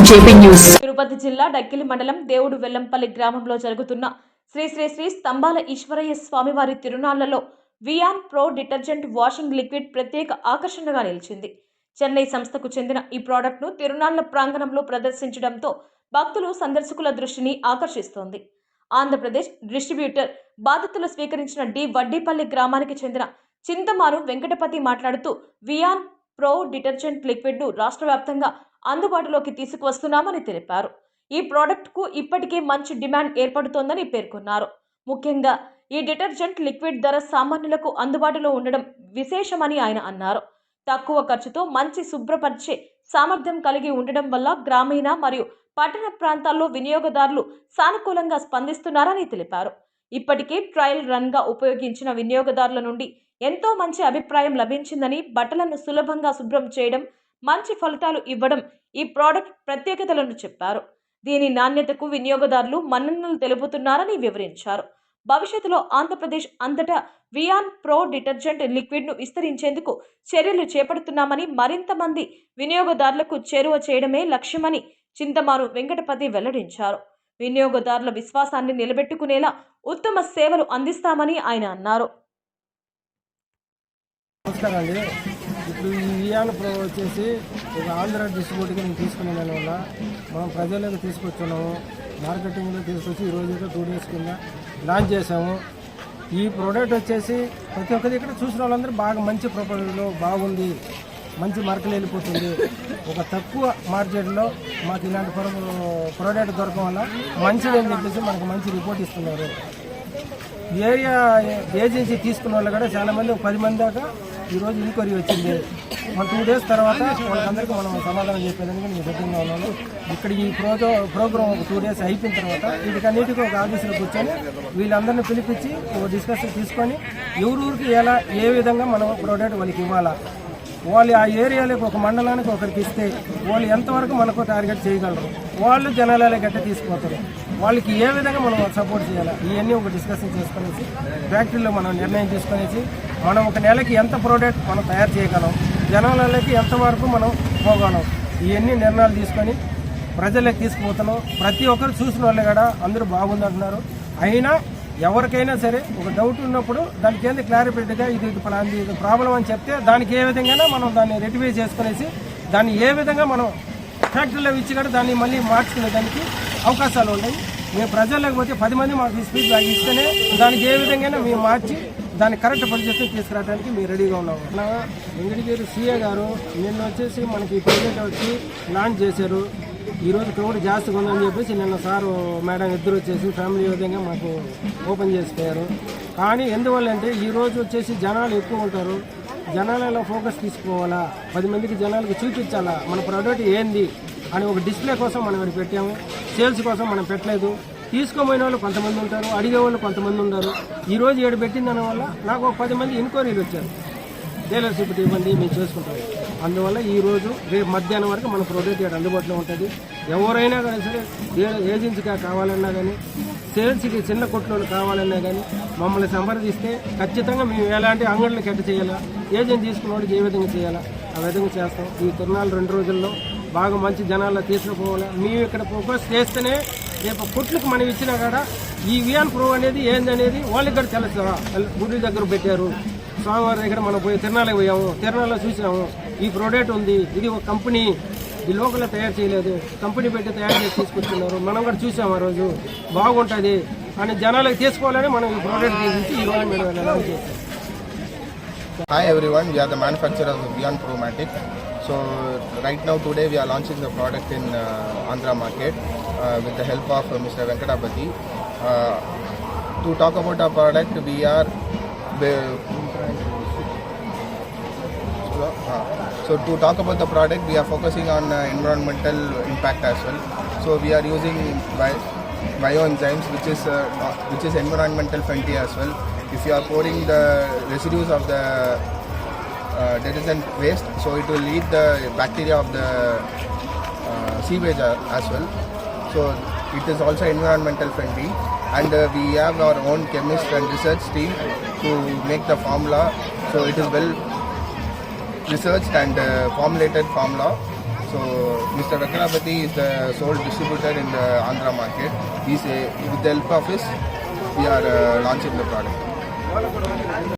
తిరుపతి జిల్లా డక్కిలి మండలం దేవుడు వెల్లంపల్లి గ్రామంలో జరుగుతున్న శ్రీ శ్రీ శ్రీ స్తంభాల ఈశ్వరయ్య స్వామివారి తిరునాళ్లలో Vian pro detergent washing liquid ప్రత్యేక ఆకర్షణగా నిలిచింది. చెన్నై సంస్థకు చెందిన ఈ ప్రోడక్ట్ను తిరునాళ్ల ప్రాంగణంలో ప్రదర్శించడంతో భక్తులు సందర్శకుల దృష్టిని ఆకర్షిస్తోంది. ఆంధ్రప్రదేశ్ డిస్ట్రిబ్యూటర్ బాధ్యతలు స్వీకరించిన వడ్డీపల్లి గ్రామానికి చెందిన చింతమారు వెంకటపతి మాట్లాడుతూ వియాన్ ప్రో డిటర్జెంట్ లిక్విడ్ను రాష్ట్ర వ్యాప్తంగా అందుబాటులోకి తీసుకువస్తున్నామని తెలిపారు. ఈ ప్రోడక్ట్కు ఇప్పటికే మంచి డిమాండ్ ఏర్పడుతోందని పేర్కొన్నారు. ముఖ్యంగా ఈ డిటర్జెంట్ లిక్విడ్ ధర సామాన్యులకు అందుబాటులో ఉండడం విశేషమని ఆయన అన్నారు. తక్కువ ఖర్చుతో మంచి శుభ్రపరిచే సామర్థ్యం కలిగి ఉండడం వల్ల గ్రామీణ మరియు పట్టణ ప్రాంతాల్లో వినియోగదారులు సానుకూలంగా స్పందిస్తున్నారని తెలిపారు. ఇప్పటికే ట్రయల్ రన్గా ఉపయోగించిన వినియోగదారుల నుండి ఎంతో మంచి అభిప్రాయం లభించిందని, బట్టలను సులభంగా శుభ్రం చేయడం, మంచి ఫలితాలు ఇవ్వడం ఈ ప్రోడక్ట్ ప్రత్యేకతలను చెప్పారు. దీని నాణ్యతకు వినియోగదారులు మన్ననలు తెలుపుతున్నారని వివరించారు. భవిష్యత్తులో ఆంధ్రప్రదేశ్ అంతటా వియాన్ ప్రో డిటర్జెంట్ లిక్విడ్ను విస్తరించేందుకు చర్యలు చేపడుతున్నామని, మరింత మంది వినియోగదారులకు చేరువ చేయడమే లక్ష్యమని చింతమారు వెంకటపతి వెల్లడించారు. వినియోగదారుల విశ్వాసాన్ని నిలబెట్టుకునేలా ఉత్తమ సేవలు అందిస్తామని ఆయన అన్నారు. నమస్కారం అండి. ఇప్పుడు ఈ వియాన్ ప్రో వచ్చేసి ఒక ఆంధ్ర డిస్ట్రిబ్యూటర్గా నేను తీసుకునే దానివల్ల మనం ప్రజలకు తీసుకొచ్చున్నాము, మార్కెటింగ్లో తీసుకొచ్చి ఈరోజు 2 days కింద లాంచ్ చేసాము. ఈ ప్రోడక్ట్ వచ్చేసి ప్రతి ఒక్కరి ఇక్కడ చూసిన వాళ్ళందరూ బాగా మంచి ప్రొపర్టీలో బాగుంది, మంచి మార్కెట్ వెళ్ళిపోతుంది. ఒక తక్కువ మార్కెట్లో మాకు ఇలాంటి ప్రోడక్ట్ దొరకడం వల్ల మంచిదని చెప్పేసి మనకు మంచి రిపోర్ట్ ఇస్తున్నారు. ఏరియా ఏజెన్సీ తీసుకున్న వాళ్ళు కూడా చాలామంది 10 మంది దాకా ఈరోజు ఇంక్వైరీ వచ్చింది. 2 days తర్వాత వాళ్ళందరికీ మనం సమాధానం చెప్పేదానికి నేను సిద్ధంగా ఉన్నాను. ఇక్కడ ఈ ప్రోగ్రామ్ ఒక 2 days అయిపోయిన తర్వాత వీటికన్నిటికీ ఒక ఆఫీసులో కూర్చొని వీళ్ళందరినీ పిలిపించి ఒక డిస్కషన్ తీసుకొని ఎవరూరికి ఎలా ఏ విధంగా మనం ప్రోడక్ట్ వాళ్ళకి ఇవ్వాలా, వాళ్ళు ఆ ఏరియాలకు ఒక మండలానికి ఒకరికి ఇస్తే వాళ్ళు ఎంతవరకు మనకు టార్గెట్ చేయగలరు, వాళ్ళు జనాలలో గట్ట తీసుకుపోతారు, వాళ్ళకి ఏ విధంగా మనం సపోర్ట్ చేయాలి, ఇవన్నీ ఒక డిస్కషన్ చేసుకునేసి ఫ్యాక్టరీలో మనం నిర్ణయం తీసుకునేసి మనం ఒక నెలకి ఎంత ప్రోడక్ట్ మనం తయారు చేయగలం, జనాలకి ఎంతవరకు మనం పోగలం, ఇవన్నీ నిర్ణయాలు తీసుకొని ప్రజలకు తీసుకుపోతున్నాం. ప్రతి ఒక్కరు చూసిన వాళ్ళు కూడా అందరూ బాగుందంటున్నారు. అయినా ఎవరికైనా సరే ఒక డౌట్ ఉన్నప్పుడు దానికి ఏంది క్లారిఫికేట్గా ఇది ప్రాబ్లం అని చెప్తే దానికి ఏ విధంగా మనం దాన్ని రెక్టిఫై చేసుకునేసి దాన్ని ఏ విధంగా మనం ఫ్యాక్టరీలో ఇచ్చి కూడా దాన్ని మళ్ళీ మార్చుకునే దానికి అవకాశాలు ఉన్నాయి. మేము ప్రజలు లేకపోతే 10 మంది మాకు స్పీడ్ బ్యాగ్ ఇస్తేనే దానికి ఏ విధంగా మేము మార్చి దాన్ని కరెక్ట్ పరిస్థితి తీసుకురావడానికి మేము రెడీగా ఉన్నాము. నా వెంకటగిరి సీఏ గారు నిన్న వచ్చేసి మనకి ఈ ప్రాజెక్ట్ వచ్చి లాంచ్ చేశారు. ఈరోజు క్రౌడ్ జాస్తిగా ఉందని చెప్పేసి నిన్న సారు మేడం ఇద్దరు వచ్చేసి ఫ్యామిలీ విధంగా మాకు ఓపెన్ చేసిపోయారు. కానీ ఎందువల్ల అంటే ఈరోజు వచ్చేసి జనాలు ఎక్కువ ఉంటారు, జనాలలో ఫోకస్ తీసుకోవాలా, 10 మందికి జనాలకు చూపించాలా మన ప్రోడక్ట్ ఏంది అని ఒక డిస్ప్లే కోసం మనం ఇక్కడ పెట్టాము. సేల్స్ కోసం మనం పెట్టలేదు. తీసుకోబోయిన వాళ్ళు కొంతమంది ఉంటారు, అడిగే వాళ్ళు కొంతమంది ఉన్నారు. ఈరోజు ఏడు పెట్టిన దానివల్ల నాకు ఒక 10 మంది ఎంక్వైరీలు వచ్చారు, డీలర్షిప్ ఇవ్వండి మేము చేసుకుంటాం. అందువల్ల ఈరోజు రేపు మధ్యాహ్నం వరకు మన ప్రోడక్ట్ ఇక్కడ అందుబాటులో ఉంటుంది. ఎవరైనా కానీ సరే ఏజెన్సీగా కావాలన్నా కానీ, సేల్స్కి చిన్న కొట్లు కావాలన్నా కానీ మమ్మల్ని సంప్రదిస్తే ఖచ్చితంగా మేము ఎలాంటి అంగళ్ళకి ఎట్ట చేయాలా, ఏజెంట్ తీసుకున్న వాడికి ఏ విధంగా చేయాలా ఆ విధంగా చేస్తాం. ఈ తిరునాళ్ళు 2 రోజుల్లో బాగా మంచి జనాల్లో తీసుకుపోవాలా. మేము ఇక్కడ ఫోకస్ చేస్తేనే రేపు కొట్లకు మనం ఇచ్చినా కూడా ఈ వియాన్ ప్రో అనేది ఏందనేది వాళ్ళకి కూడా తెలుస్తుందా. గుడి దగ్గర పెట్టారు, స్వామివారి దగ్గర మనం పోయి తిరునాళ్ళకి పోయాము, తిరునాళ్ళలో చూసాము ఈ ప్రోడక్ట్ ఉంది, ఇది ఒక కంపెనీ, ఈ లోకల్లో తయారు చేయలేదు, కంపెనీ పెట్టి తయారు చేసి తీసుకొచ్చున్నారు, మనం కూడా చూసాము ఆ రోజు బాగుంటుంది అని జనాలకు తీసుకోవాలని మనం ఈ ప్రోడక్ట్ తీసి ఈ రోజు మేము లాంచ్ చేస్తాం. Hi everyone, we are the manufacturers of Viyan Promatic. So right now today we are launching the product in Andhra market with the help of Mr. Venkatapati. To talk about our product, we are so to talk about the product, we are focusing on environmental impact as well. So we are using bioenzymes, which is environmental friendly as well. If you are pouring the residues of the detergent waste, so it will eat the bacteria of the sewage as well. So it is also environmental friendly, and we have our own chemist and research team to make the formula. So it is well researched and formulated formula. So Mr. Venkatapati is the sole distributor in the Andhra market. With the help of his, we are launching the product.